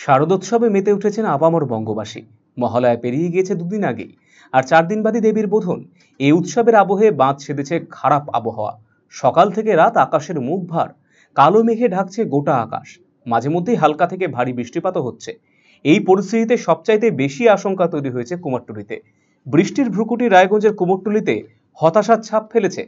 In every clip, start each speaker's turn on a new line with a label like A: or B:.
A: শারদোৎসবে মেতে উঠেছেন আপামর বঙ্গবাসী। মহালয়া পেরিয়ে গিয়েছে দুদিন আগেই, আর 4 দিন বাদে দেবীর বোধন। এই উৎসবের আবহে বাঁধ সেধেছে খারাপ আবহাওয়া। সকাল থেকে রাত আকাশের মুখ ভার, কালো মেঘে ঢাকছে গোটা আকাশ। মাঝে মধ্যেই হালকা থেকে ভারী বৃষ্টিপাতও হচ্ছে। এই পরিস্থিতিতে সবচাইতে বেশি আশঙ্কা তৈরি হয়েছে কুমারটুলিতে। বৃষ্টির ভ্রুকুটি রায়গঞ্জের কুমোরটুলিতে হতাশার ছাপ ফেলেছে।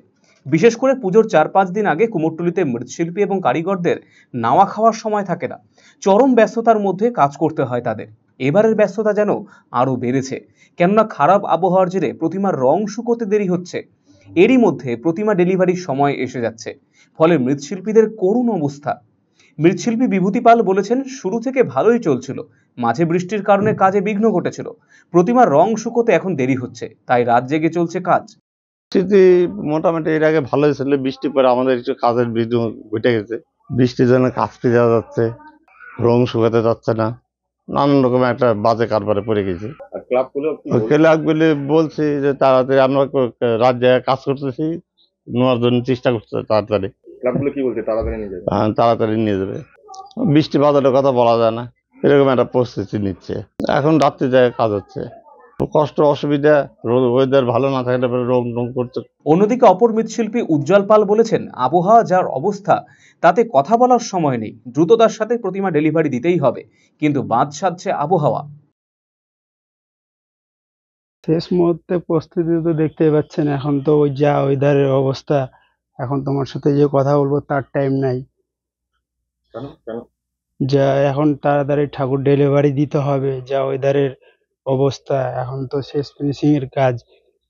A: বিশেষ করে পুজোর 4-5 দিন আগে কুমোরটুলিতে মৃৎশিল্পী এবং কারিগরদের নাওয়া খাওয়ার সময় থাকে না। চরম ব্যস্ততার মধ্যে কাজ করতে হয় তাদের। এবারের ব্যস্ততা যেন আরো বেড়েছে, কেননা খারাপ আবহাওয়ার জেরে প্রতিমার রং শুকোতে দেরি হচ্ছে। এরই মধ্যে প্রতিমা ডেলিভারির সময় এসে যাচ্ছে, ফলে মৃৎশিল্পীদের করুণ অবস্থা। মৃৎশিল্পী বিভূতি পাল বলেছেন, শুরু থেকে ভালোই চলছিল, মাঝে বৃষ্টির কারণে কাজে বিঘ্ন ঘটেছিল। প্রতিমার রং শুকোতে এখন দেরি হচ্ছে, তাই রাত জেগে চলছে কাজ।
B: পরিস্থিতি মোটামুটি এর আগে ভালোই ছিল, বৃষ্টি পরে আমাদের একটু কাজের বিঘ্ন ঘটে গেছে। বৃষ্টির জন্য কাজতে যাওয়া যাচ্ছে, রং শুকাতে যাচ্ছে না, নানান রকম একটা বাজে কারবারে পড়ে গেছে। ক্লাবগুলি বলছি যে তাড়াতাড়ি আমরা রাত জায়গায় কাজ করতেছি, নেওয়ার জন্য চেষ্টা করতে তাড়াতাড়ি।
C: ক্লাবগুলো কি বলছে তাড়াতাড়ি নিয়ে যাবে?
B: তাড়াতাড়ি নিয়ে যাবে। বৃষ্টি বাদলের কথা বলা যায় না, এরকম একটা প্রস্তুতি নিচ্ছে। এখন রাত্রি জায়গায় কাজ হচ্ছে, কষ্ট অসুবিধা, ওয়েদার ভালো না থাকলে রং রং করতে।
A: অন্যদিকে অপর মৃৎশিল্পী উজ্জ্বল পাল বলেছেন, আবহাওয়া যার অবস্থা তাতে কথা বলার সময় নেই, দ্রুততার সাথে প্রতিমা ডেলিভারি দিতেই হবে, কিন্তু বাঁধ সাধছে আবহাওয়া।
D: শেষ মুহূর্তে প্রস্তুতি তো দেখতেই পাচ্ছেন, এখন তো ওই যা ওয়েদারের অবস্থা, এখন তোমার সাথে যে কথা বলবো তার টাইম নাই। যা এখন তাড়াতাড়ি ঠাকুর ডেলিভারি দিতে হবে, যা ওয়েদারের অবস্থা, এখন তো শেষ ফিনিশিং এর কাজ,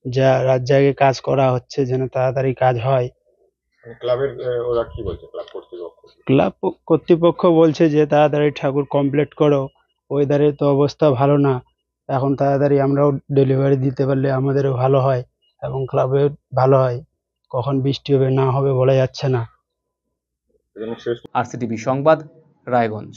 D: যা রাত জায়গায় কাজ করা হচ্ছে যেন তাড়াতাড়ি কাজ হয়।
C: ক্লাবের ওরা কি বলছে, ক্লাব কর্তৃপক্ষ?
D: ক্লাব কর্তৃপক্ষ বলছে যে তাড়াতাড়ি ঠাকুর কমপ্লিট করো, ওয়েদারের তো অবস্থা ভালো না, এখন তাড়াতাড়ি আমরাও ডেলিভারি দিতে পারলে আমাদেরও ভালো হয় এবং ক্লাবের ভালো হয়। কখন বৃষ্টি হবে না হবে বলা যাচ্ছে না।
A: RCTV সংবাদ, রায়গঞ্জ।